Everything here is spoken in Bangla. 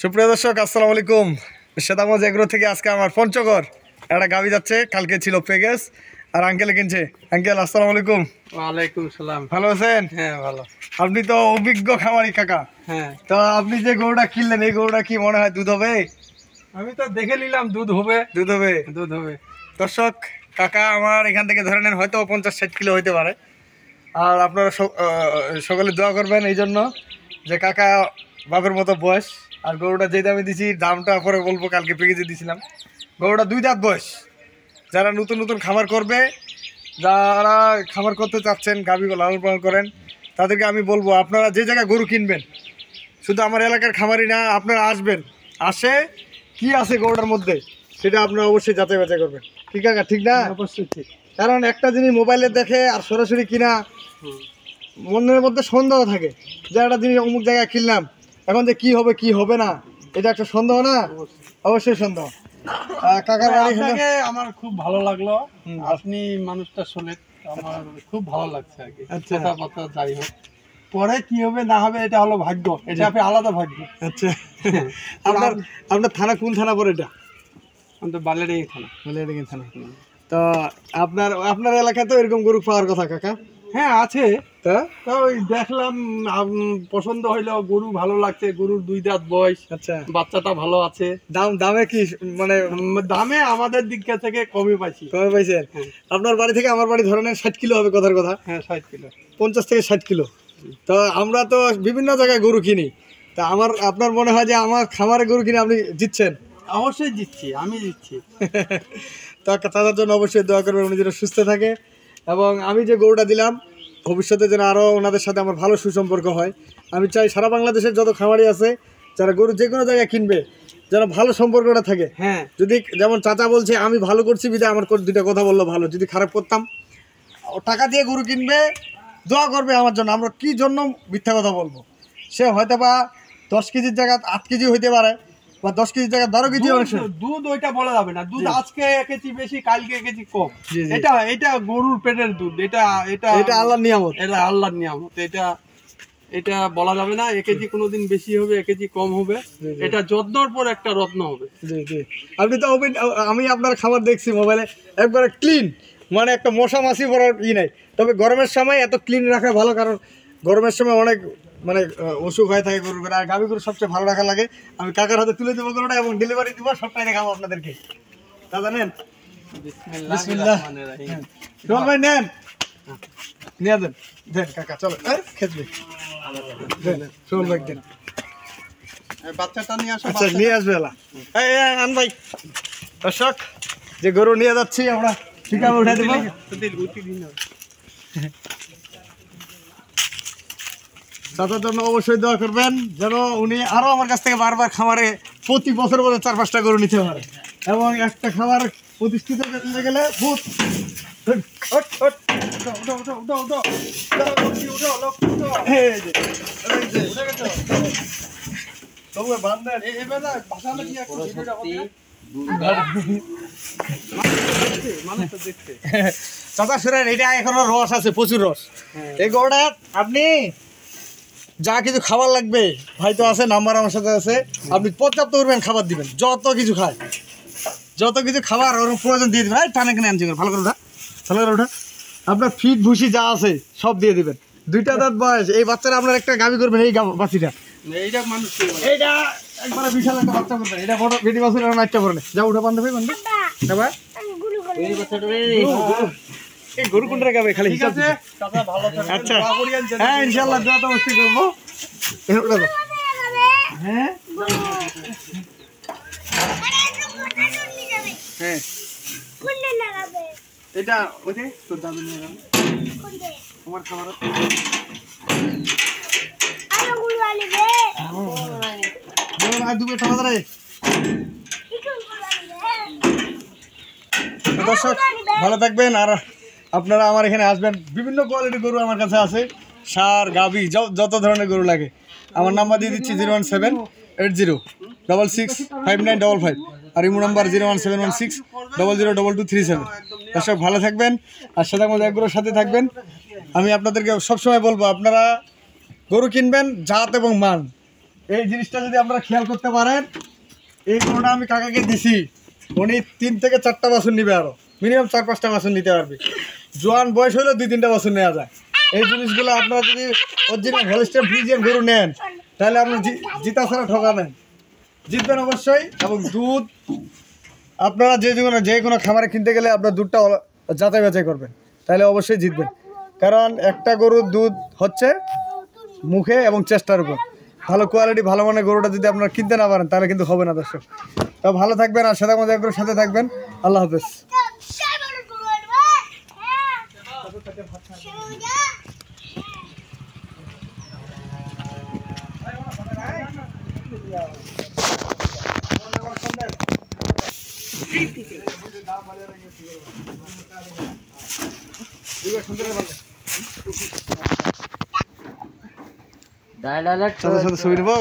সুপ্রিয় দর্শক, আসসালামু আলাইকুম। শ্বেতামজ এগ্রো থেকে আজকে আমার পঞ্চগড় একটা গাভি যাচ্ছে। কালকে ছিল পেগেস আর আঙ্কেলে কিনছে। আঙ্কেল আসসালামু আলাইকুম। ওয়ালাইকুম সালাম। ভালো আছেন? হ্যাঁ ভালো। আপনি তো অভিজ্ঞ খামারি কাকা। হ্যাঁ, তো আপনি যে গরুটা কিনলেন, এই গরুটা কি মনে হয় দুধ হবে? আমি তো দেখে নিলাম দুধ হবে। দুধ হবে, দুধ হবে। দর্শক কাকা আমার এখান থেকে ধরে নেন হয়তো 50-60 কিলো হইতে পারে। আর আপনারা সকলে দোয়া করবেন এই জন্য যে কাকা বাপের মতো বয়স। আর গরুটা যে দামে দিছি, দামটা পরে বলবো, কালকে পেকেজে দিয়েছিলাম। গরুটা 2 দাঁত বয়স। যারা নতুন নতুন খামার করবে, যারা খামার করতে চাচ্ছেন, গাভী লালন পালন করেন, তাদেরকে আমি বলবো আপনারা যে জায়গায় গরু কিনবেন, শুধু আমার এলাকার খামারই না, আপনারা আসবেন, আসে কি আছে গরুটার মধ্যে সেটা আপনারা অবশ্যই যাচাই বাছাই করবেন। ঠিক আছে? ঠিক না? অবশ্যই ঠিক। কারণ একটা জিনিস মোবাইলে দেখে আর সরাসরি কিনা মনের মধ্যে সন্দেহ থাকে যে একটা জিনিস অমুক জায়গায় কিনলাম, এখন যে কি হবে কি হবে না, এটা একটা সন্দেহ না? অবশ্যই সন্দেহ। কাকার বাড়ি আমার খুব ভালো লাগলো। আপনি মানুষটা শুনে আমার খুব ভালো লাগছে আর কি। আচ্ছা। কথাবার্তা যাই হোক, পরে কি হবে না হবে এটা হলো ভাগ্য, এটা আপনি আলাদা ভাগ্য। আচ্ছা, আপনার থানা কোন থানা পড়ে? এটা আমাদের বালিয়াডাঙ্গি থানা। বালিয়াডাঙ্গি থানা। তো আপনার এলাকায় তো এরকম গরু পাওয়ার কথা কাকা? হ্যাঁ আছে। তা ওই দেখলাম, পছন্দ হইলো, গরু ভালো লাগছে। গরুর 2 দাঁত বয়স। আচ্ছা, বাচ্চাটা ভালো আছে। দামে কি মানে দামে আমাদের দিক থেকে কমই পাইছি। কমে পাইছেন? আপনার বাড়ি থেকে আমার বাড়ি ধরেন 60 কিলো হবে কথার কথা। হ্যাঁ 60 কিলো, 50 থেকে 60 কিলো। তো আমরা তো বিভিন্ন জায়গায় গরু কিনি। তা আপনার মনে হয় যে আমার খামারে গরু কিনে আপনি জিতছেন? অবশ্যই জিতছি, আমি জিতছি। তো তাদের জন্য অবশ্যই দোয়া করবেন, উনি যেন সুস্থ থাকে। এবং আমি যে গরুটা দিলাম, ভবিষ্যতে যেন আরও ওনাদের সাথে আমার ভালো সুসম্পর্ক হয়। আমি চাই সারা বাংলাদেশের যত খামারি আছে, যারা গরু যে কোনো জায়গায় কিনবে, যেন ভালো সম্পর্কটা থাকে। হ্যাঁ, যদি যেমন চাচা বলছে আমি ভালো করছি বিদায় আমার 2টা কথা বললো ভালো, যদি খারাপ করতাম, টাকা দিয়ে গরু কিনবে, দোয়া করবে আমার জন্য। আমরা কি জন্য মিথ্যা কথা বলবো? সে হয়তো বা 10 কেজির জায়গা 8 কেজি হইতে পারে, বা 10 কেজির জায়গা 12 কেজি। দুধ ওইটা বলা যাবে না। দুধ আজকে 1 কেজি বেশি, কালকে 1 কেজি কম। জি, জি। এটা গরুর পেটের দুধ। এটা আল্লাহর নিয়ামত। এটা আল্লাহর নিয়ামত। এটা বলা যাবে না 1 কেজি কোনোদিন বেশি হবে, 1 কেজি কম হবে। এটা যত্নর পর একটা রত্ন হবে। জি জি। আপনি তো আমি আপনার খাবার দেখছি মোবাইলে, একবারে ক্লিন, মানে একটা মশা মাছি পড়ার নাই। তবে গরমের সময় এত ক্লিন রাখা ভালো, কারণ গরমের সময় অনেক মানে অসুখ হয়ে থাকে গরুর। আর গাভী গরু সবচেয়ে ভালো রাখা লাগে। আমি কাকার হাতে তুলে দেবো গরুটা এবং ডেলিভারি দিব, সবটাই দেখাবো আপনাদেরকে। দাদা নেন, বিসমিল্লাহ। চল ভাই নেন, নিয়ে দেন, দেন কাকা, চলো খেতে চল ভাই দেন। বাচ্চাটা নিয়ে আসো। আচ্ছা, নিয়ে আসবে এলা। আন ভাই। দর্শক, যে গরু নিয়ে যাচ্ছি আমরা ঠিকানা উঠে দেবো। তাদের জন্য অবশ্যই দোয়া করবেন, যেন উনি আরো আমার কাছ থেকে বারবার খামারে প্রতি বছর 4-5টা গরু নিতে পারে। এবং একটা খামার প্রতিষ্ঠিত করতে গেলে চাচা শুনেন, এটা এখনো রস আছে, প্রচুর রস। এই গরুটা আপনি যা কিছু খাবার লাগবে, ভাই তো আছে, নাম্বার আমার সাথে আছে, আপনি পর্যাপ্ত করবেন, খাবার দিবেন, যত কিছু খায়, যত কিছু খাবার ওর প্রয়োজন দিয়ে দিবেন। টানে কিনে আনছি, ভালো করে ওঠা, ভালো করে ওঠা। আপনার ফিট ভুসি যা আছে সব দিয়ে দিবেন। 2টা দাঁত বয়স এই বাচ্চারা আপনার একটা গাভী করবেন। এই বাচ্চিটা এইটা একবারে বিশাল একটা বাচ্চা করবেন। এটা বড় বেটি বাছুর নাচটা করে যা উঠা বান্ধব বান্ধব। এই গরু কোনটা গাবে খালি হিসাব। আচ্ছা, হ্যাঁ ইনশাআল্লাহ দোয়া তো অবশ্যই করবো। হ্যাঁ হ্যাঁ, এটা ওই যে তোর দাবি নিয়ে যাবে আমার খাবার। দর্শক ভালো থাকবেন। আর আপনারা আমার এখানে আসবেন, বিভিন্ন কোয়ালিটির গরু আমার কাছে আছে, সার গাভী যত ধরনের গরু লাগে। আমার নাম্বার দিয়ে দিচ্ছি 01780665955, আর ইমো নাম্বার 01716002237। দর্শক ভালো থাকবেন আর শ্বেতামজ এগ্রোর সাথে থাকবেন। আমি আপনাদেরকে সবসময় বলবো, আপনারা গরু কিনবেন জাত এবং মান, এই জিনিসটা যদি আপনারা খেয়াল করতে পারেন। এই গরুটা আমি কাকাকে দিছি, উনি 3 থেকে 4টা বাছুর নিবে, আরো মিনিমাম 4-5টা বাছুর নিতে পারবে। জোয়ান বয়স হলেও 2-3টা বাছুর নেওয়া যায়। এই জিনিসগুলো আপনারা যদি অরিজিনাল হলস্টাইন ফ্রিজিয়ান গরু নেন, তাহলে আপনি জিতা ছাড়া ঠকা নেন, জিতবেন অবশ্যই। এবং দুধ আপনারা যে কোনো খামারে কিনতে গেলে আপনার দুধটা যাচাই বাছাই করবেন, তাহলে অবশ্যই জিতবেন। কারণ একটা গরুর দুধ হচ্ছে মুখে এবং চেষ্টার উপর। ভালো কোয়ালিটি ভালো মানের গরুটা যদি আপনারা কিনতে না পারেন, তাহলে কিন্তু হবে না দর্শক। তো ভালো থাকবেন, আর সাথে আমাদের একবার সাথে থাকবেন। আল্লাহ হাফেজ। ডাইরেক্ট সাথে সাথে ছবি নেবো।